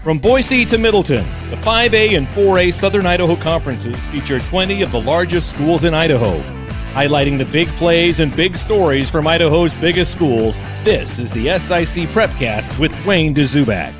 From Boise to Middleton, the 5A and 4A Southern Idaho Conferences feature 20 of the largest schools in Idaho. Highlighting the big plays and big stories from Idaho's biggest schools, this is the SIC Prepcast with Wayne Dzubak.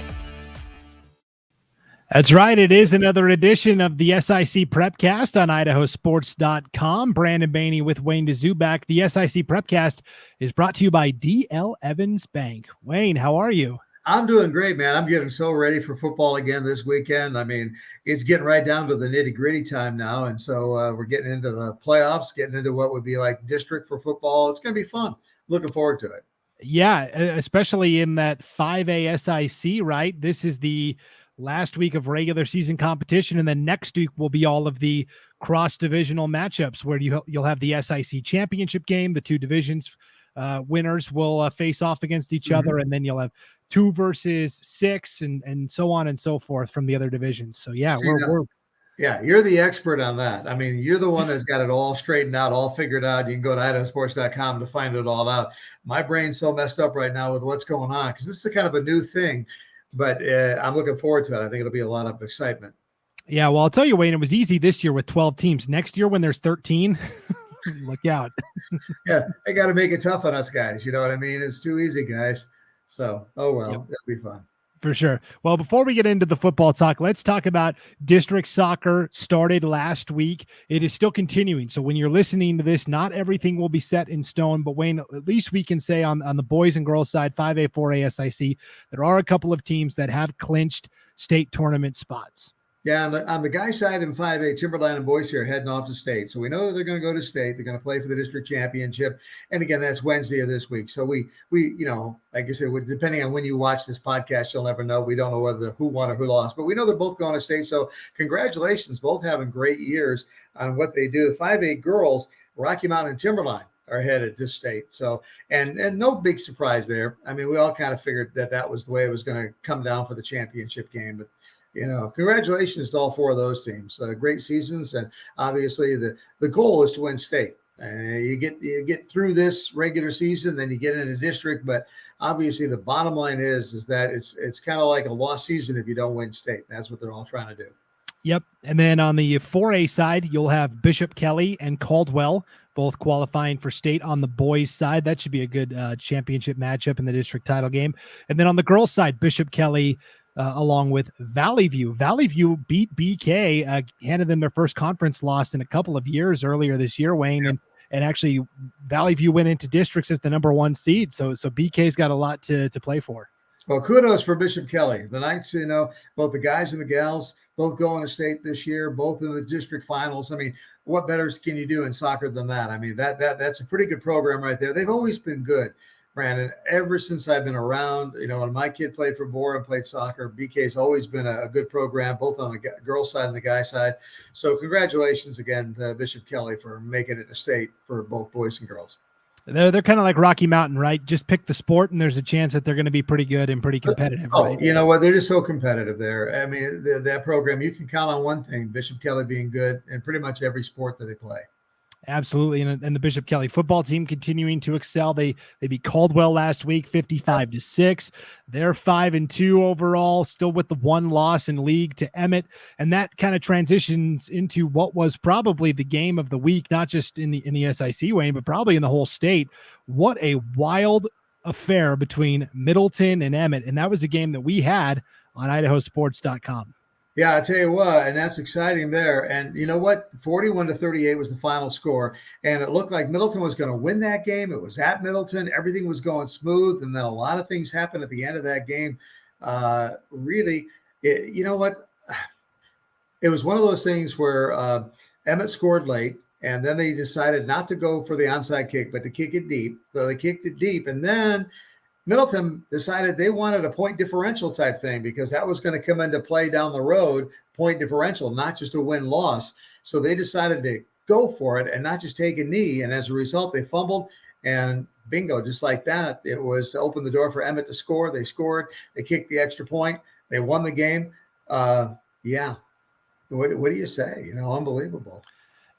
That's right. It is another edition of the SIC Prepcast on IdahoSports.com. Brandon Baney with Wayne Dzubak. The SIC Prepcast is brought to you by D.L. Evans Bank. Wayne, how are you? I'm doing great, man. I'm getting so ready for football again this weekend. I mean, it's getting right down to the nitty-gritty time now. And so we're getting into the playoffs, getting into what would be like district for football. It's going to be fun. Looking forward to it. Yeah, especially in that 5A SIC, right? This is the last week of regular season competition, and then next week will be all of the cross-divisional matchups where you'll have the SIC championship game. The two divisions winners will face off against each other, and then you'll have 2 versus 6 and so on and so forth from the other divisions. So yeah, yeah, you're the expert on that. I mean, you're the one that's got it all straightened out, all figured out. You can go to IdahoSports.com to find it all out. My brain's so messed up right now with what's going on because this is kind of a new thing, but I'm looking forward to it. I think it'll be a lot of excitement. Yeah, well, I'll tell you, Wayne, it was easy this year with 12 teams. Next year when there's 13, look out. Yeah, they got to make it tough on us guys. You know what I mean? It's too easy, guys. So, oh well, Yep. It'll be fun. For sure. Well, before we get into the football talk, let's talk about district soccer. Started last week. It is still continuing. So when you're listening to this, not everything will be set in stone, but Wayne, at least we can say on the boys and girls side, 5A, 4A, SIC, there are a couple of teams that have clinched state tournament spots. Yeah, on the guy side in 5A, Timberline and Boise are heading off to state. So we know that they're going to go to state. They're going to play for the district championship. And again, that's Wednesday of this week. So we like I said, depending on when you watch this podcast, you'll never know. We don't know who won or who lost, but we know they're both going to state. So congratulations, both having great years on what they do. The 5A girls, Rocky Mountain and Timberline, are headed to state. So, and no big surprise there. I mean, we all kind of figured that was the way it was going to come down for the championship game, but congratulations to all 4 of those teams. Great seasons, and obviously the goal is to win state. You get through this regular season, then you get into district. But obviously, the bottom line is that it's kind of like a lost season if you don't win state. That's what they're all trying to do. Yep. And then on the 4A side, you'll have Bishop Kelly and Caldwell both qualifying for state on the boys' side. That should be a good championship matchup in the district title game. And then on the girls' side, Bishop Kelly along with Vallivue. Vallivue beat BK, handed them their first conference loss in a couple of years earlier this year, Wayne. Yep. And actually, Vallivue went into districts as the number 1 seed. So BK's got a lot to play for. Well, kudos for Bishop Kelly. The Knights, both the guys and the gals, both going to state this year, both in the district finals. I mean, what better can you do in soccer than that? I mean, that's a pretty good program right there. They've always been good, Brandon. Ever since I've been around, when my kid played for Bora and played soccer, BK's always been a good program, both on the girls' side and the guys' side. So congratulations again to Bishop Kelly for making it to state for both boys and girls. They're kind of like Rocky Mountain, right? Just pick the sport, and there's a chance that they're going to be pretty good and pretty competitive. Right? You know what? They're just so competitive there. I mean, that program, you can count on one thing, Bishop Kelly being good in pretty much every sport that they play. Absolutely. And the Bishop Kelly football team continuing to excel. They beat Caldwell last week, 55-6. They're 5-2 overall, still with the 1 loss in league to Emmett. And that kind of transitions into what was probably the game of the week, not just in the SIC, Wayne, but probably in the whole state. What a wild affair between Middleton and Emmett. And that was a game that we had on IdahoSports.com. Yeah, I tell you what, and that's exciting there. And you know what? 41-38 was the final score, and it looked like Middleton was going to win that game. It was at Middleton. Everything was going smooth, and then a lot of things happened at the end of that game. You know what? It was one of those things where Emmett scored late, and then they decided not to go for the onside kick, but to kick it deep. So they kicked it deep, and then Middleton decided they wanted a point differential type thing because that was going to come into play down the road, point differential, not just a win-loss. So they decided to go for it and not just take a knee. And as a result, they fumbled, and bingo, just like that, it was opened the door for Emmett to score. They scored. They kicked the extra point. They won the game. Yeah. What do you say? Unbelievable.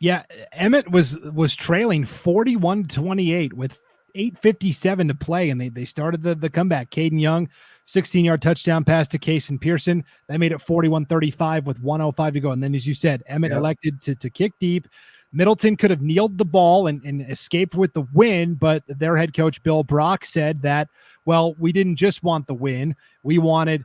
Yeah, Emmett was trailing 41-28 with 8:57 to play, and they started the comeback. Caden Young, 16-yard touchdown pass to Kason Pearson. They made it 41-35 with 1:05 to go. And then, as you said, Emmett elected to kick deep. Middleton could have kneeled the ball and escaped with the win, but their head coach, Bill Brock, said that, well, we didn't just want the win. We wanted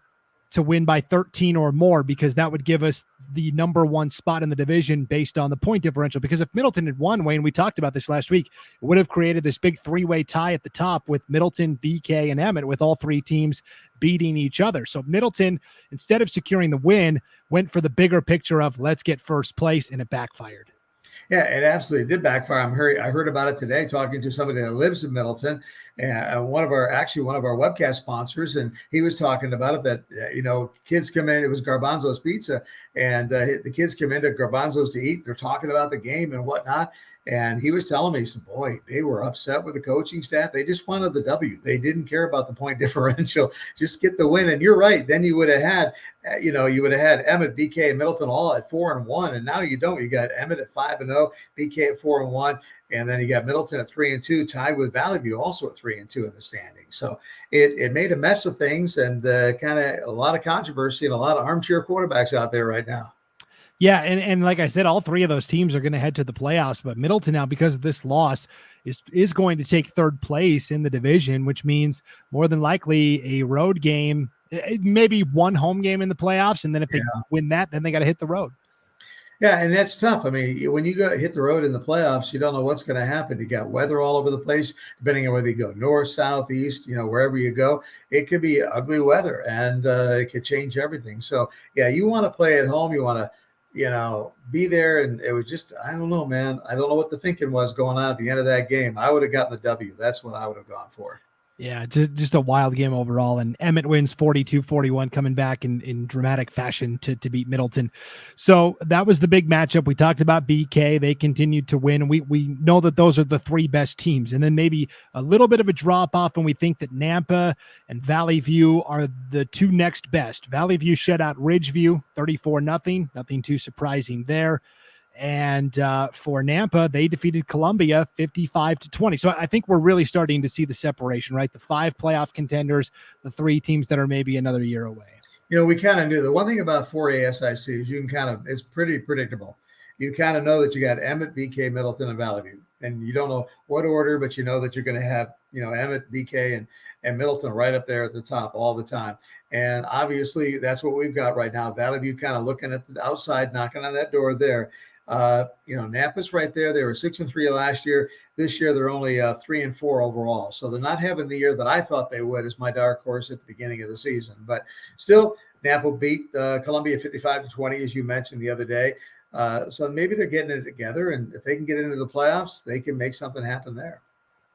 to win by 13 or more, because that would give us the number one spot in the division based on the point differential. Because if Middleton had won, Wayne, we talked about this last week, it would have created this big three-way tie at the top with Middleton, BK, and Emmett, with all three teams beating each other. So Middleton, instead of securing the win, went for the bigger picture of let's get first place, and it backfired. Yeah, it absolutely did backfire. I heard about it today talking to somebody that lives in Middleton, and one of our webcast sponsors, and he was talking about it that, kids come in, it was Garbanzo's Pizza, and the kids come into Garbanzo's to eat. They're talking about the game and whatnot. And he was telling me, boy, they were upset with the coaching staff. They just wanted the W. They didn't care about the point differential. Just get the win. And you're right. Then you would have had, Emmett, BK, and Middleton all at 4-1. And now you don't. You got Emmett at 5-0, BK at 4-1. And then you got Middleton at 3-2, tied with Valley View also at 3-2 in the standings. So it made a mess of things, and kind of a lot of controversy and a lot of armchair quarterbacks out there right now. Yeah, and like I said, all three of those teams are going to head to the playoffs, but Middleton now, because of this loss, is going to take third place in the division, which means more than likely a road game, maybe one home game in the playoffs, and then if they win that, then they got to hit the road. Yeah, and that's tough. I mean, when you go hit the road in the playoffs, you don't know what's going to happen. You got weather all over the place, depending on whether you go north, south, east, wherever you go. It could be ugly weather, and it could change everything. So, yeah, you want to play at home. You want to be there. And it was just, I don't know, man. I don't know what the thinking was going on at the end of that game. I would have gotten the W. That's what I would have gone for. Yeah, just a wild game overall. And Emmett wins 42-41, coming back in dramatic fashion to beat Middleton. So that was the big matchup. We talked about BK. They continued to win. We know that those are the three best teams. And then maybe a little bit of a drop-off, and we think that Nampa and Valley View are the two next best. Valley View shut out Ridgeview 34-0. Nothing too surprising there. And for Nampa, they defeated Columbia 55-20. So I think we're really starting to see the separation, right? The 5 playoff contenders, the 3 teams that are maybe another year away. We kind of knew. The one thing about 4A SIC is it's pretty predictable. You kind of know that you got Emmett, BK, Middleton, and Valley View. And you don't know what order, but you know that you're going to have, Emmett, BK, and Middleton right up there at the top all the time. And obviously that's what we've got right now. Valley View kind of looking at the outside, knocking on that door there. Napa's right there. They were 6-3 last year. This year, they're only 3-4 overall. So they're not having the year that I thought they would as my dark horse at the beginning of the season. But still, Napa beat Columbia 55-20, as you mentioned the other day. So maybe they're getting it together. And if they can get into the playoffs, they can make something happen there.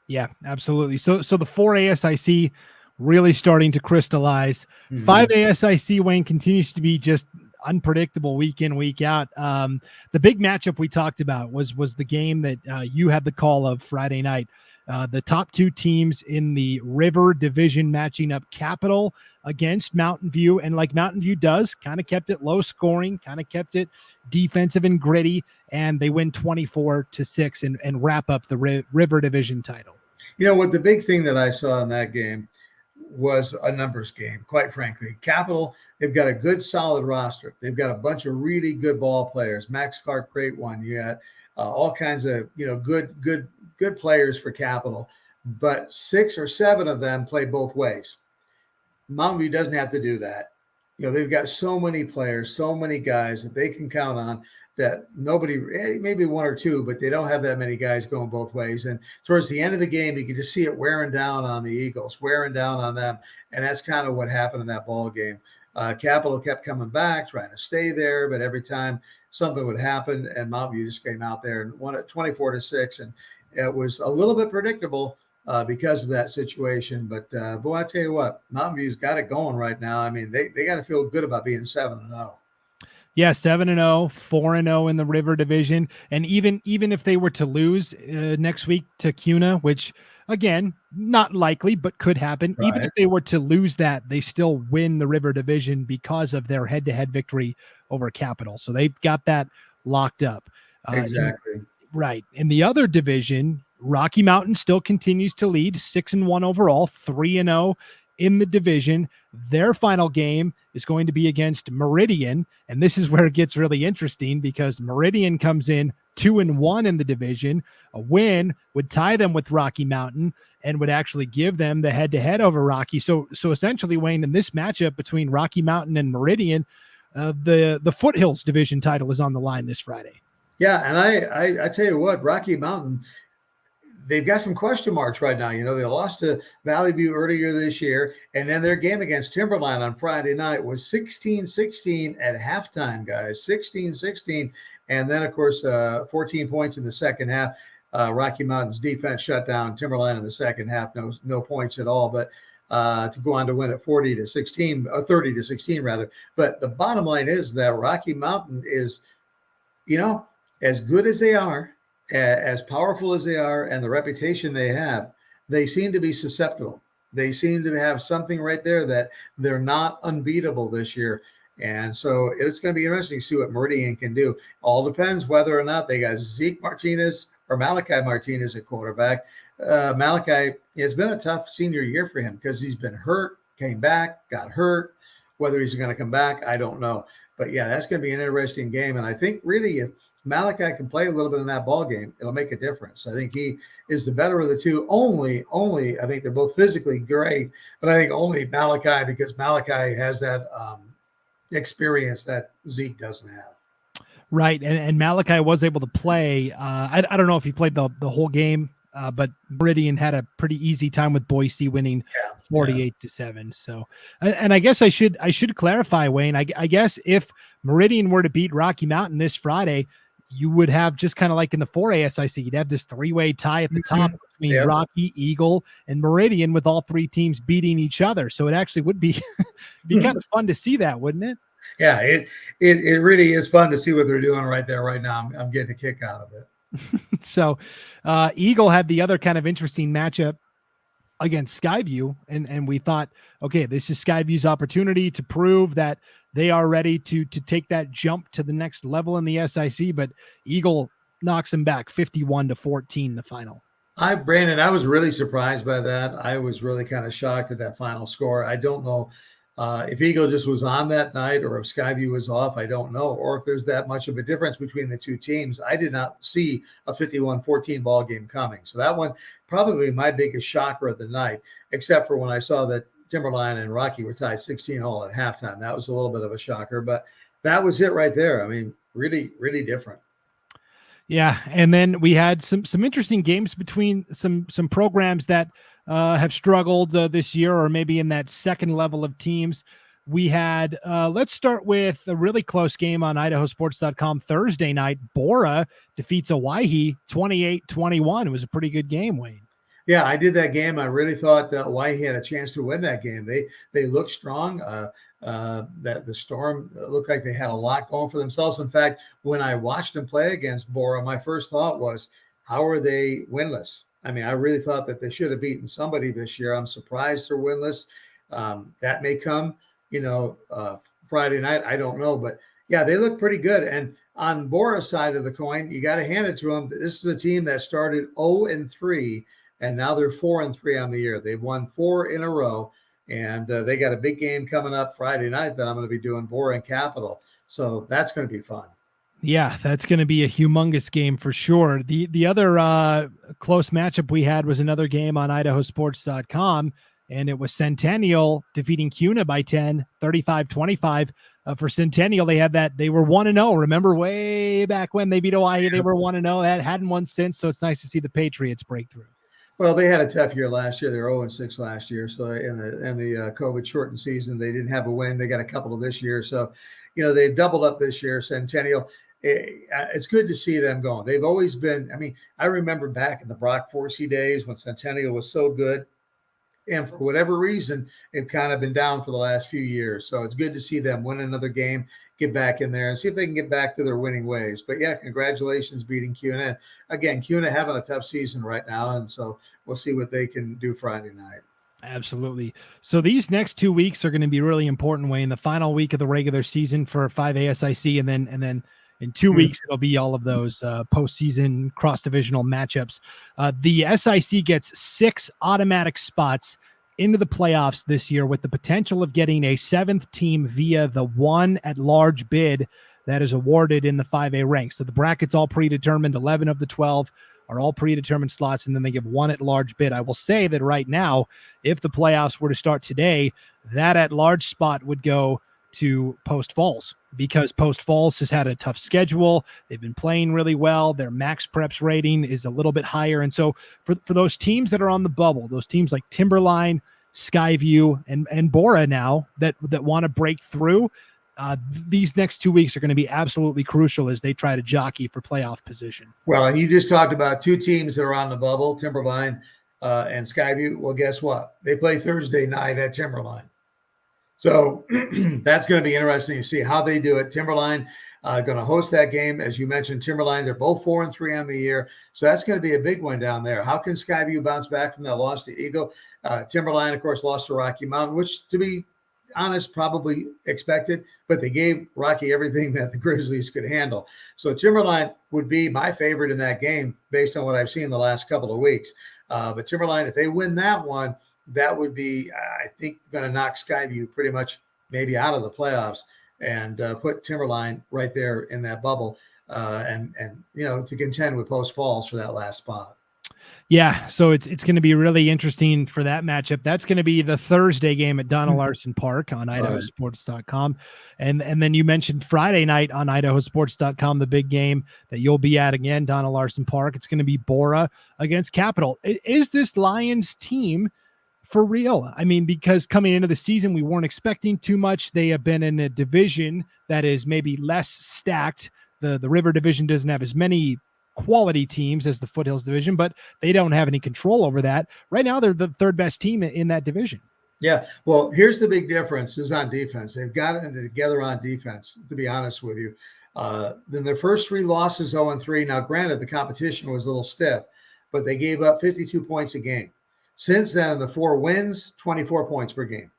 Yeah, absolutely. So the 4A SIC really starting to crystallize. 5A SIC, Wayne, continues to be just unpredictable week in, week out. The big matchup we talked about was the game that you had the call of Friday night. The top 2 teams in the River Division matching up Capital against Mountain View. And like Mountain View does, kind of kept it low scoring, kind of kept it defensive and gritty. And they win 24-6 and wrap up the River Division title. What the big thing that I saw in that game was a numbers game, quite frankly. Capital, they've got a good, solid roster. They've got a bunch of really good ball players. Max Clark, great one. You got all kinds of, good players for Capital. But 6 or 7 of them play both ways. Mountain View doesn't have to do that. They've got so many players, so many guys that they can count on, that nobody, maybe 1 or 2, but they don't have that many guys going both ways. And towards the end of the game, you can just see it wearing down on the Eagles, wearing down on them. And that's kind of what happened in that ball game. Capital kept coming back, trying to stay there, but every time something would happen, and Mountain View just came out there and won it 24-6. And it was a little bit predictable because of that situation. But boy, I tell you what, Mountain View's got it going right now. I mean, they got to feel good about being 7-0. Yeah, 7-0, 4-0 in the River Division. And even if they were to lose next week to CUNA, which, again, not likely, but could happen. Right. Even if they were to lose that, they still win the River Division because of their head-to-head victory over Capital. So they've got that locked up. Exactly. Right. In the other division, Rocky Mountain still continues to lead 6-1 overall, 3-0 in the division. Their final game is going to be against Meridian. And this is where it gets really interesting because Meridian comes in 2-1 in the division. A win would tie them with Rocky Mountain and would actually give them the head-to-head over Rocky. So essentially, Wayne, in this matchup between Rocky Mountain and Meridian, the Foothills division title is on the line this Friday. Yeah, and I tell you what, Rocky Mountain, they've got some question marks right now. They lost to Valley View earlier this year, and then their game against Timberline on Friday night was 16-16 at halftime, guys, 16-16. And then, of course, 14 points in the second half. Rocky Mountain's defense shut down Timberline in the second half, no points at all, but to go on to win at 30-16 rather. But the bottom line is that Rocky Mountain is, as good as they are, as powerful as they are, and the reputation they have, they seem to be susceptible. They seem to have something right there that they're not unbeatable this year. And so it's going to be interesting to see what Meridian can do. All depends whether or not they got Zeke Martinez or Malachi Martinez at quarterback. Malachi, it's been a tough senior year for him because he's been hurt, came back, got hurt. Whether he's going to come back, I don't know. But yeah, that's going to be an interesting game. And I think really if Malachi can play a little bit in that ball game, it'll make a difference. I think he is the better of the two. Only, I think they're both physically great, but I think only Malachi, because Malachi has that experience that Zeke doesn't have. Right. And Malachi was able to play. I don't know if he played the whole game, but Meridian had a pretty easy time with Boise winning 48-7. So, and I guess I should clarify, Wayne, I guess if Meridian were to beat Rocky Mountain this Friday, you would have just kind of like in the 4A SIC, you'd have this three-way tie at the top between Rocky, Eagle, and Meridian with all three teams beating each other. So it actually would be kind of fun to see that, wouldn't it? Yeah, it really is fun to see what they're doing right there, right now. I'm getting a kick out of it. So Eagle had the other kind of interesting matchup against Skyview, and we thought, okay, this is Skyview's opportunity to prove that they are ready to take that jump to the next level in the SIC, but Eagle knocks them back 51-14 the final. Brandon, I was really surprised by that. I was really kind of shocked at that final score. I don't know if Eagle just was on that night or if Skyview was off, I don't know, or if there's that much of a difference between the two teams. I did not see a 51-14 ball game coming. So that one probably my biggest shocker of the night, except for when I saw that Timberline and Rocky were tied 16-all at halftime. That was a little bit of a shocker, but that was it right there. I mean, really, really different. Yeah, and then we had some interesting games between some programs that have struggled this year, or maybe in that second level of teams. We had, let's start with a really close game on IdahoSports.com Thursday night. Bora defeats Owyhee 28-21. It was a pretty good game, Wayne. Yeah, I did that game. I really thought Owyhee had a chance to win that game. They looked strong. That the Storm looked like they had a lot going for themselves. In fact, when I watched them play against Bora, my first thought was, how are they winless? I mean, I really thought that they should have beaten somebody this year. I'm surprised they're winless. That may come, Friday night. I don't know. But, yeah, they look pretty good. And on Bora's side of the coin, you got to hand it to them. This is a team that started 0-3, and now they're 4-3 on the year. They've won 4 in a row. And they got a big game coming up Friday night that I'm going to be doing, Bora and Capital. So that's going to be fun. Yeah, that's going to be a humongous game for sure. The other close matchup we had was another game on IdahoSports.com, and it was Centennial defeating Cuna by 10, 35-25. For Centennial, they were 1-0. Remember way back when they beat Owyhee, they were 1-0. That hadn't won since, so it's nice to see the Patriots break through. Well, they had a tough year last year. They were 0-6 last year. So in the COVID shortened season, they didn't have a win. They got a couple of this year. So, they've doubled up this year. Centennial, it's good to see them going. They've always been, I remember back in the Brock Forsey days when Centennial was so good. And for whatever reason, they've kind of been down for the last few years. So it's good to see them win another game, get back in there and see if they can get back to their winning ways. But yeah, congratulations beating Cuna. Again, Cuna having a tough season right now. And so we'll see what they can do Friday night. Absolutely. So these next 2 weeks are going to be really important, Wayne. The final week of the regular season for 5A SIC, and then In 2 weeks, it'll be all of those postseason cross-divisional matchups. The SIC gets 6 automatic spots into the playoffs this year, with the potential of getting a 7th team via the one at-large bid that is awarded in the 5A ranks. So the bracket's all predetermined. 11 of the 12 are all predetermined slots, and then they give one at-large bid. I will say that right now, if the playoffs were to start today, that at-large spot would go to Post Falls, because Post Falls has had a tough schedule. They've been playing really well. Their max preps rating is a little bit higher. And so for those teams that are on the bubble, those teams like Timberline, Skyview, and Bora now that want to break through, these next 2 weeks are going to be absolutely crucial as they try to jockey for playoff position. Well, and you just talked about 2 teams that are on the bubble, Timberline and Skyview. Well, guess what? They play Thursday night at Timberline. So that's going to be interesting to see how they do it. Timberline going to host that game. As you mentioned, Timberline, they're both 4-3 on the year. So that's going to be a big one down there. How can Skyview bounce back from that loss to Eagle? Timberline, of course, lost to Rocky Mountain, which, to be honest, probably expected, but they gave Rocky everything that the Grizzlies could handle. So Timberline would be my favorite in that game based on what I've seen the last couple of weeks. But Timberline, if they win that one, that would be, I think, going to knock Skyview pretty much maybe out of the playoffs and put Timberline right there in that bubble and to contend with Post Falls for that last spot. Yeah, so it's going to be really interesting for that matchup. That's going to be the Thursday game at Donna Larson Park on IdahoSports.com. And then you mentioned Friday night on IdahoSports.com, the big game that you'll be at again, Donna Larson Park. It's going to be Bora against Capital. Is this Lions team for real? I mean, because coming into the season, we weren't expecting too much. They have been in a division that is maybe less stacked. The River Division doesn't have as many quality teams as the Foothills Division, but they don't have any control over that. Right now, they're the 3rd best team in that division. Yeah, well, here's the big difference is on defense. They've gotten it together on defense, to be honest with you. Then their first 3 losses, 0-3. Now, granted, the competition was a little stiff, but they gave up 52 points a game. Since then, in the 4 wins, 24 points per game.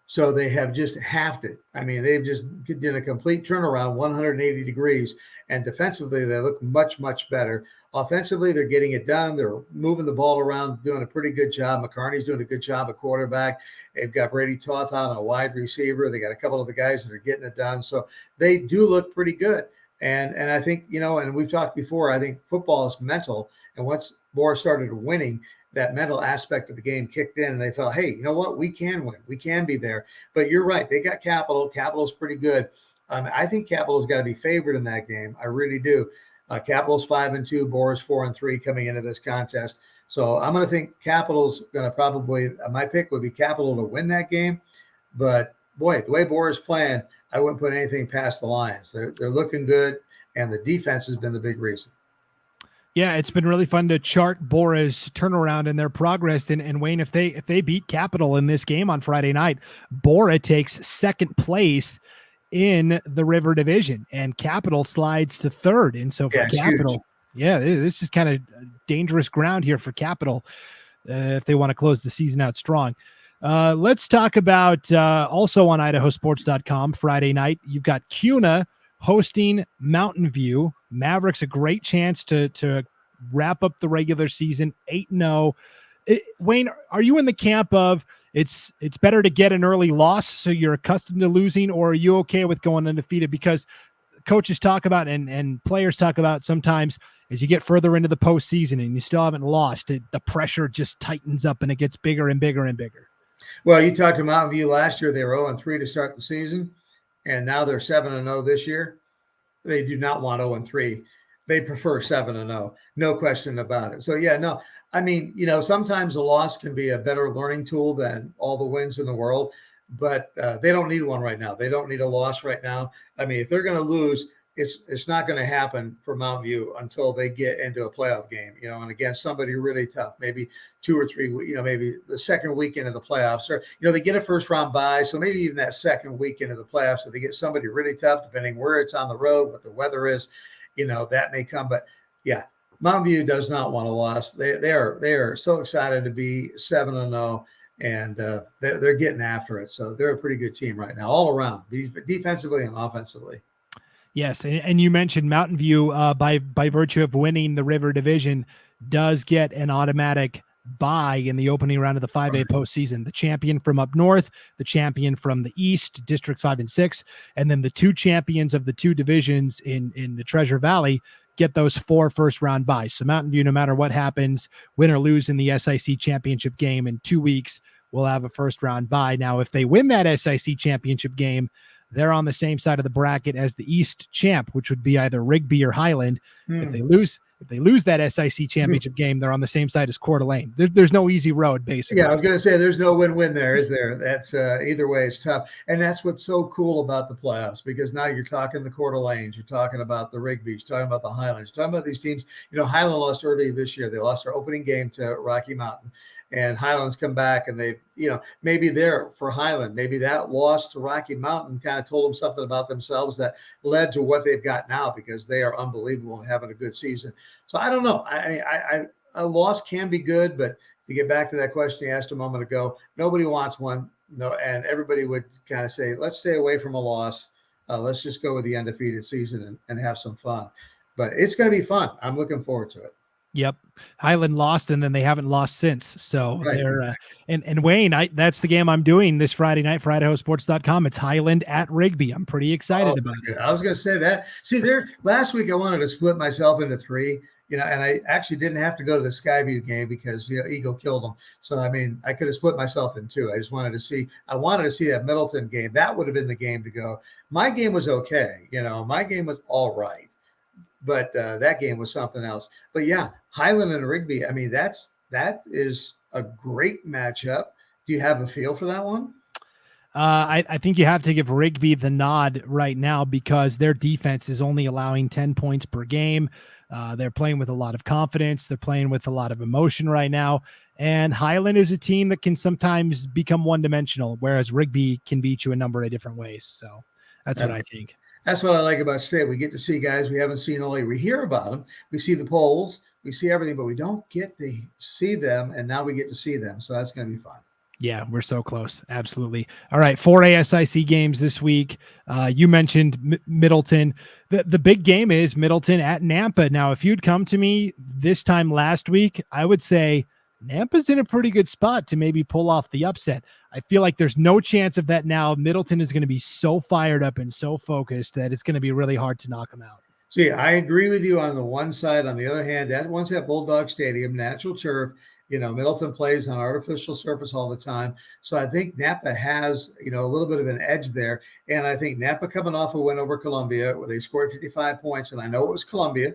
So they have just halved it. I mean, they've just did a complete turnaround, 180 degrees. And defensively, they look much, much better. Offensively, they're getting it done. They're moving the ball around, doing a pretty good job. McCarney's doing a good job at quarterback. They've got Brady Toth out on a wide receiver. They got a couple of the guys that are getting it done. So they do look pretty good. And I think, and we've talked before, I think football is mental. And once Bora started winning, that mental aspect of the game kicked in, and they felt, hey, you know what? We can win. We can be there. But you're right. They got Capital. Capital's pretty good. I think Capital's got to be favored in that game. I really do. Capital's 5-2, Bora's 4-3 coming into this contest. So I'm going to think Capital's going to probably, my pick would be Capital to win that game. But boy, the way Bora's playing, I wouldn't put anything past the Lions. They're looking good, and the defense has been the big reason. Yeah, it's been really fun to chart Bora's turnaround and their progress. And Wayne, if they beat Capital in this game on Friday night, Bora takes 2nd place in the River Division, and Capital slides to 3rd. And so for Capital, this is kind of dangerous ground here for Capital if they want to close the season out strong. Let's talk about also on IdahoSports.com Friday night. You've got CUNA hosting Mountain View. Mavericks a great chance to wrap up the regular season 8-0. Wayne, are you in the camp of it's better to get an early loss so you're accustomed to losing, or are you okay with going undefeated? Because coaches talk about and players talk about sometimes as you get further into the postseason and you still haven't lost, the pressure just tightens up and it gets bigger and bigger and bigger. Well, you talked to Mountain View last year. They were 0-3 to start the season, and now they're 7-0 this year. They do not want 0-3. They prefer 7-0. No question about it. So, I mean, sometimes a loss can be a better learning tool than all the wins in the world, but they don't need one right now. They don't need a loss right now. I mean, if they're going to lose, it's not going to happen for Mountain View until they get into a playoff game, and against somebody really tough, maybe 2 or 3, maybe the second weekend of the playoffs, or, they get a first round bye. So maybe even that second weekend of the playoffs, if they get somebody really tough, depending where it's on the road, what the weather is, that may come. But yeah, Mountain View does not want a loss. They are so excited to be 7-0, and they're getting after it. So they're a pretty good team right now, all around, defensively and offensively. Yes, and you mentioned Mountain View, by virtue of winning the River Division, does get an automatic bye in the opening round of the 5A postseason. The champion from up north, the champion from the east, districts 5 and 6, and then the two champions of the two divisions in the Treasure Valley get those 4 first-round byes. So Mountain View, no matter what happens, win or lose in the SIC championship game in 2 weeks, will have a first-round bye. Now, if they win that SIC championship game, they're on the same side of the bracket as the East champ, which would be either Rigby or Highland. If they lose that SIC championship game, they're on the same side as Coeur d'Alene. There's no easy road, basically. Yeah, I was going to say there's no win-win there, is there? That's either way, it's tough. And that's what's so cool about the playoffs, because now you're talking the Coeur d'Alenes, you're talking about the Rigbys, you're talking about the Highlands, you're talking about these teams. Highland lost early this year. They lost their opening game to Rocky Mountain. And Highlands come back and they, maybe they're for Highland, maybe that loss to Rocky Mountain kind of told them something about themselves that led to what they've got now, because they are unbelievable and having a good season. So I don't know. A loss can be good, but to get back to that question you asked a moment ago, nobody wants one. No, and everybody would kind of say, let's stay away from a loss. Let's just go with the undefeated season and have some fun. But it's going to be fun. I'm looking forward to it. Yep. Highland lost, and then they haven't lost since. So they're and Wayne, that's the game I'm doing this Friday night for IdahoSports.com. It's Highland at Rigby. I'm pretty excited about it. I was going to say that. See, last week I wanted to split myself into 3, and I actually didn't have to go to the Skyview game because Eagle killed them. So I could have split myself in 2. I just wanted to see. I wanted to see that Middleton game. That would have been the game to go. My game was okay. My game was all right. But that game was something else. But yeah, Highland and Rigby, that is a great matchup. Do you have a feel for that one? I think you have to give Rigby the nod right now because their defense is only allowing 10 points per game. They're playing with a lot of confidence. They're playing with a lot of emotion right now. And Highland is a team that can sometimes become one-dimensional, whereas Rigby can beat you a number of different ways. So that's what I think. That's what I like about state. We get to see guys we haven't seen only. We hear about them. We see the polls. We see everything, but we don't get to see them, and now we get to see them. So that's going to be fun. Yeah, we're so close. Absolutely. All right, 4A SIC games this week. You mentioned Middleton. The big game is Middleton at Nampa. Now, if you'd come to me this time last week, I would say Nampa's in a pretty good spot to maybe pull off the upset. I feel like there's no chance of that now. Middleton is going to be so fired up and so focused that it's going to be really hard to knock them out. See, I agree with you on the one side. On the other hand, that one's at Bulldog Stadium, natural turf. Middleton plays on artificial surface all the time. So I think Nampa has, a little bit of an edge there. And I think Nampa coming off a win over Columbia, where they scored 55 points, and I know it was Columbia.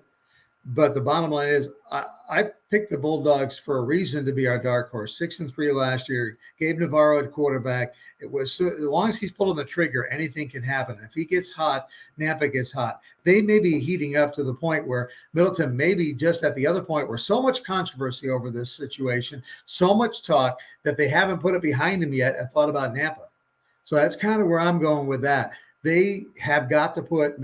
But the bottom line is I picked the Bulldogs for a reason to be our dark horse. 6-3 last year. Gabe Navarro at quarterback. It was as long as he's pulling the trigger, anything can happen. If he gets hot, Nampa gets hot. They may be heating up to the point where Middleton may be just at the other point where so much controversy over this situation, so much talk that they haven't put it behind them yet and thought about Nampa. So that's kind of where I'm going with that. They have got to put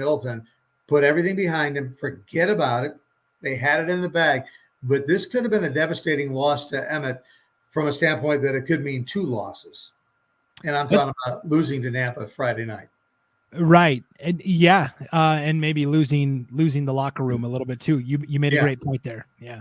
everything behind him, forget about it. They had it in the bag, but this could have been a devastating loss to Emmett from a standpoint that it could mean 2 losses. And I'm talking about losing to Nampa Friday night. Right. And and maybe losing the locker room a little bit too. You made a great point there. Yeah,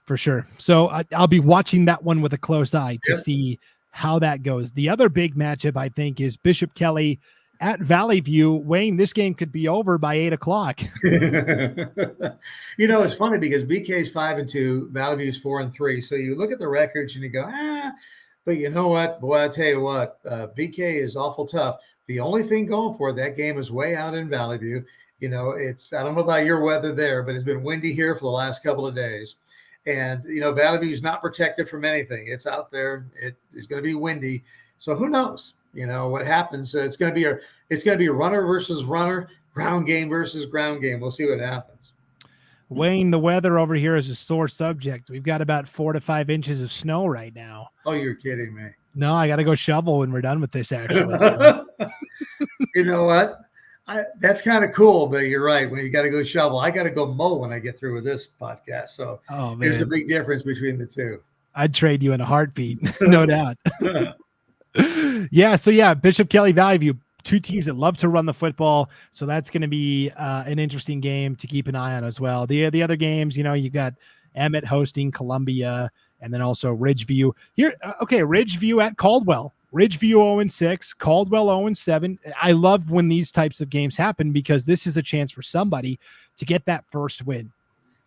for sure. So I'll be watching that one with a close eye to see how that goes. The other big matchup, I think, is Bishop Kelly at Valley View. Wayne, this game could be over by 8:00. It's funny because BK's 5-2, Valley View's 4-3. So you look at the records and you go, but you know what? Boy, I tell you what, BK is awful tough. The only thing going for it, that game is way out in Valley View. I don't know about your weather there, but it's been windy here for the last couple of days. And, Valley View is not protected from anything. It's out there. It's going to be windy. So who knows? What happens? It's going to be runner versus runner, ground game versus ground game. We'll see what happens. Wayne, the weather over here is a sore subject. We've got about 4 to 5 inches of snow right now. Oh, you're kidding me. No, I got to go shovel when we're done with this, actually. So. You know what? That's kind of cool, but you're right. When you got to go shovel, I got to go mow when I get through with this podcast. So there's a big difference between the two. I'd trade you in a heartbeat, no doubt. So Bishop Kelly Valley View, two teams that love to run the football. So that's going to be an interesting game to keep an eye on as well. The other games, you got Emmett hosting Columbia, and then also Ridgeview here. Okay. Ridgeview at Caldwell. Ridgeview 0-6, Caldwell 0-7. I love when these types of games happen because this is a chance for somebody to get that first win.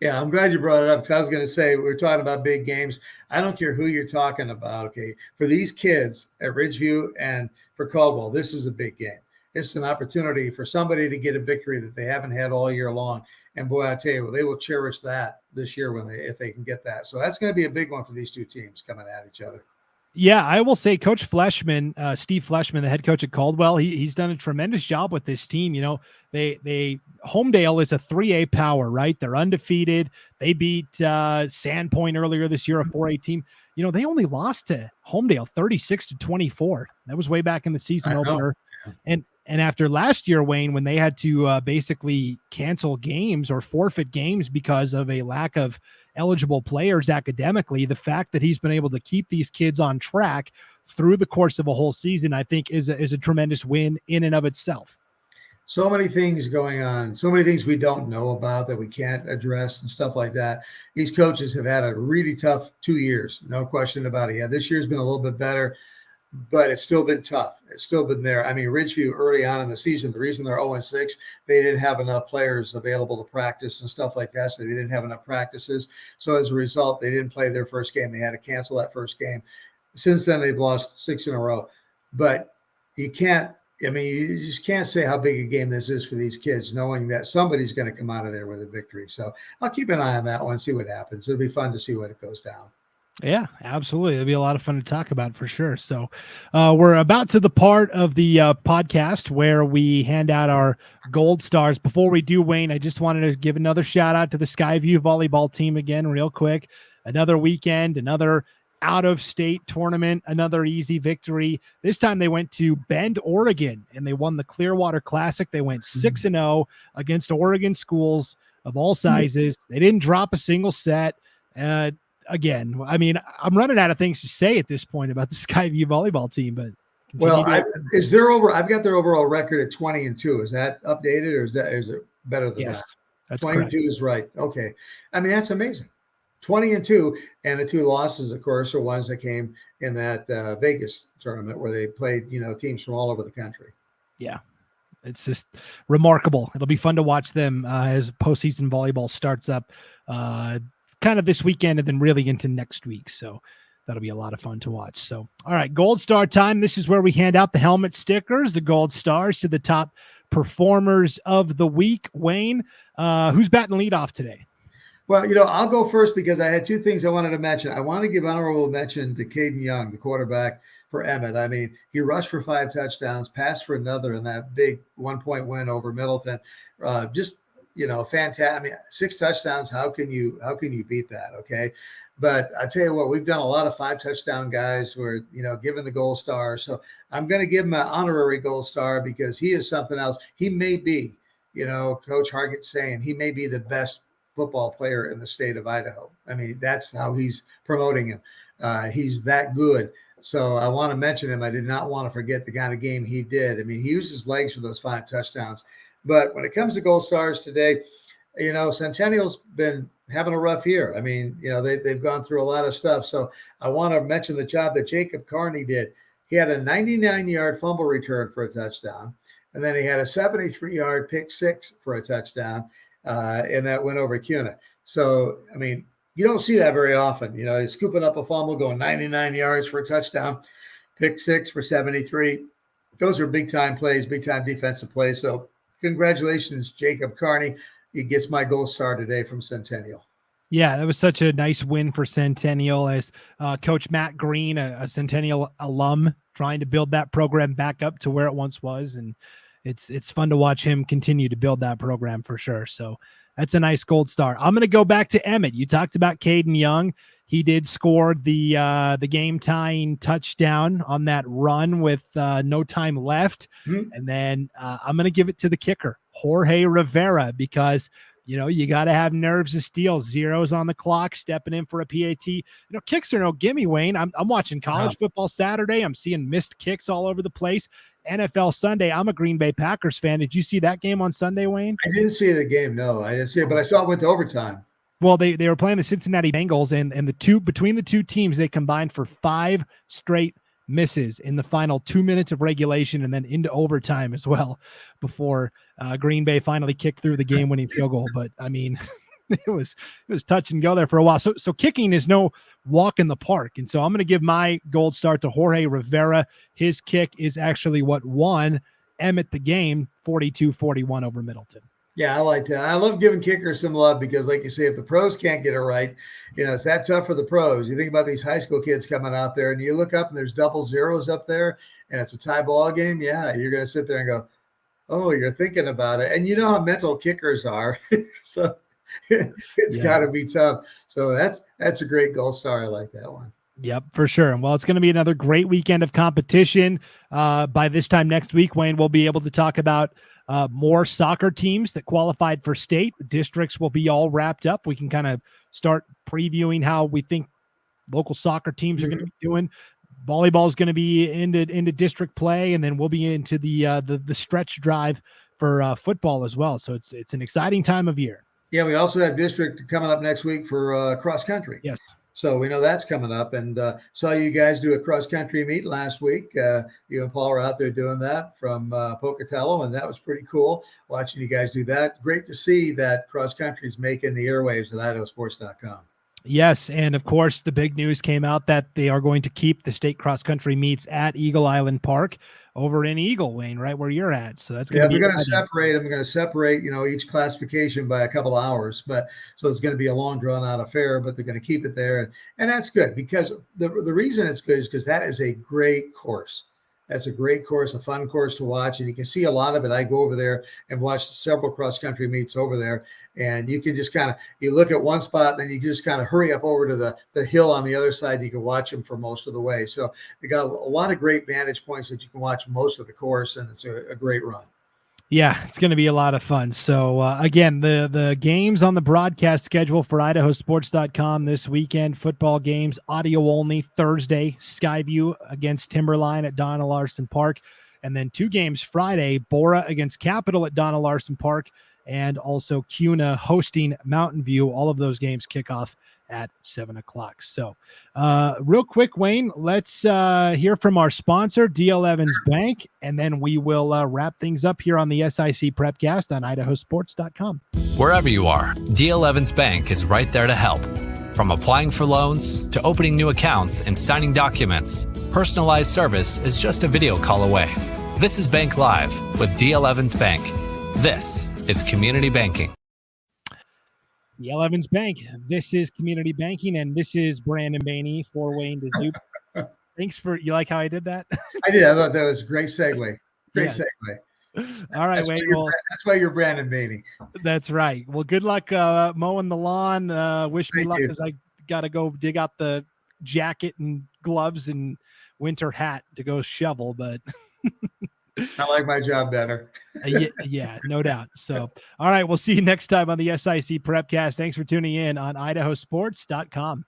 Yeah, I'm glad you brought it up because I was going to say we're talking about big games. I don't care who you're talking about, okay? For these kids at Ridgeview and for Caldwell, this is a big game. It's an opportunity for somebody to get a victory that they haven't had all year long. And boy, I tell you, they will cherish that this year if they can get that. So that's going to be a big one for these two teams coming at each other. Yeah, I will say Coach Fleshman, Steve Fleshman, the head coach at Caldwell, he's done a tremendous job with this team. They Homedale is a 3A power, right? They're undefeated. They beat Sandpoint earlier this year, a 4A team. They only lost to Homedale 36-24. That was way back in the season opener. And after last year, Wayne, when they had to basically cancel games or forfeit games because of a lack of eligible players academically, the fact that he's been able to keep these kids on track through the course of a whole season, I think is a tremendous win in and of itself. So many things going on, so many things we don't know about that we can't address and stuff like that. These coaches have had a really tough 2 years, no question about it. Yeah, this year's been a little bit better, but it's still been tough. It's still been there. I mean, Ridgeview early on in the season, the reason they're 0-6, they didn't have enough players available to practice and stuff like that. So they didn't have enough practices. So as a result, they didn't play their first game. They had to cancel that first game. Since then, they've lost 6 in a row. But you just can't say how big a game this is for these kids, knowing that somebody's going to come out of there with a victory. So I'll keep an eye on that one, see what happens. It'll be fun to see what it goes down. Yeah, absolutely. It'll be a lot of fun to talk about for sure. So we're about to the part of the podcast where we hand out our gold stars. Before we do, Wayne, I just wanted to give another shout out to the Skyview volleyball team again, real quick. Another weekend, another out-of-state tournament, another easy victory. This time they went to Bend, Oregon, and they won the Clearwater Classic. They went 6-0 against Oregon schools of all sizes. They didn't drop a single set. Again, I mean, I'm running out of things to say at this point about the Skyview volleyball team, but I've got their overall record at 20-2. Is that updated or is it better than that? That's 22 correct. Is right. Okay. I mean, that's amazing. 20-2, and the 2 losses, of course, are ones that came in that Vegas tournament where they played, teams from all over the country. Yeah. It's just remarkable. It'll be fun to watch them as postseason volleyball starts up kind of this weekend and then really into next week. So that'll be a lot of fun to watch. So, all right, Gold Star time. This is where we hand out the helmet stickers, the Gold Stars, to the top performers of the week. Wayne, who's batting leadoff today? Well, I'll go first because I had 2 things I wanted to mention. I want to give honorable mention to Caden Young, the quarterback for Emmett. I mean, he rushed for 5 touchdowns, passed for another in that big 1-point win over Middleton. Fantastic. I mean, 6 touchdowns. How can you beat that? Okay. But I tell you what, we've done a lot of 5 touchdown guys who are, given the gold star. So I'm going to give him an honorary gold star because he is something else. He may be, Coach Hargett saying he may be the best football player in the state of Idaho. I mean, that's how he's promoting him. He's that good. So I want to mention him. I did not want to forget the kind of game he did. I mean, he used his legs for those 5 touchdowns. But when it comes to gold stars today, Centennial's been having a rough year. I mean, they've gone through a lot of stuff. So I want to mention the job that Jacob Carney did. He had a 99-yard fumble return for a touchdown. And then he had a 73-yard pick 6 for a touchdown. And that went over CUNA. So, I mean, you don't see that very often. He's scooping up a fumble, going 99 yards for a touchdown, pick 6 for 73. Those are big-time plays, big-time defensive plays. So congratulations, Jacob Carney. He gets my gold star today from Centennial. Yeah, that was such a nice win for Centennial as Coach Matt Green, a Centennial alum, trying to build that program back up to where it once was. And it's fun to watch him continue to build that program for sure. So that's a nice gold star. I'm going to go back to Emmett. You talked about Caden Young. He did score the game-tying touchdown on that run with no time left. Mm-hmm. And then I'm going to give it to the kicker, Jorge Rivera, because, you got to have nerves of steel, zeros on the clock, stepping in for a PAT. Kicks are no gimme, Wayne. I'm watching college football Saturday. I'm seeing missed kicks all over the place. NFL Sunday. I'm a Green Bay Packers fan. Did you see that game on Sunday, Wayne? I didn't see the game. No, I didn't see it, but I saw it went to overtime. Well, they were playing the Cincinnati Bengals, and between the two teams, they combined for 5 straight misses in the final 2 minutes of regulation and then into overtime as well before Green Bay finally kicked through the game-winning field goal. But I mean, it was touch and go there for a while. So kicking is no walk in the park, and so I'm going to give my gold star to Jorge Rivera. His kick is actually what won Emmett the game, 42-41 over Middleton. Yeah, I like that. I love giving kickers some love because, like you say, if the pros can't get it right, it's that tough for the pros. You think about these high school kids coming out there, and you look up and there's double zeros up there, and it's a tie ball game. Yeah, you're going to sit there and go, oh, you're thinking about it. And you know how mental kickers are. So it's got to be tough. So that's a great gold star. I like that one. Yep, for sure. Well, it's going to be another great weekend of competition. By this time next week, Wayne, we'll be able to talk about more soccer teams that qualified for state. Districts will be all wrapped up. We can kind of start previewing how we think local soccer teams are going to be doing. Volleyball is going to be into district play, and then we'll be into the stretch drive for football as well. So it's an exciting time of year. Yeah, we also have district coming up next week for cross country. Yes. So we know that's coming up, and saw you guys do a cross-country meet last week. You and Paul were out there doing that from Pocatello, and that was pretty cool watching you guys do that. Great to see that cross-country is making the airwaves at IdahoSports.com. Yes, and of course, the big news came out that they are going to keep the state cross-country meets at Eagle Island Park over in Eagle, Wayne, right where you're at. So that's going to be they're going to separate. I'm going to separate, each classification by a couple of hours, so it's going to be a long drawn out affair, but they're going to keep it there. And that's good because the reason it's good is because that is a great course. That's a great course, a fun course to watch. And you can see a lot of it. I go over there and watch several cross-country meets over there. And you can just you look at one spot, then you just kind of hurry up over to the hill on the other side. You can watch them for most of the way. So you got a lot of great vantage points that you can watch most of the course, and it's a great run. Yeah, it's going to be a lot of fun. So, again, the games on the broadcast schedule for IdahoSports.com this weekend, football games, audio only, Thursday, Skyview against Timberline at Donna Larson Park, and then 2 games Friday, Bora against Capital at Donna Larson Park, and also CUNA hosting Mountain View. All of those games kick off at 7:00. So real quick, Wayne, let's hear from our sponsor, D.L. Evans Bank, and then we will wrap things up here on the SIC Prepcast on IdahoSports.com. Wherever you are, D.L. Evans Bank is right there to help. From applying for loans to opening new accounts and signing documents, personalized service is just a video call away. This is Bank Live with D.L. Evans Bank. This is Community Banking. D.L. Evans Bank. This is Community Banking, and this is Brandon Baney for Wayne Dzubak. Thanks you like how I did that? I did. I thought that was a great segue. Segue. All right, Wayne. That's why you're Brandon Baney. That's right. Well, good luck mowing the lawn. Wish me luck because I got to go dig out the jacket and gloves and winter hat to go shovel, but I like my job better. Yeah, no doubt. So, all right, we'll see you next time on the SIC Prepcast. Thanks for tuning in on IdahoSports.com.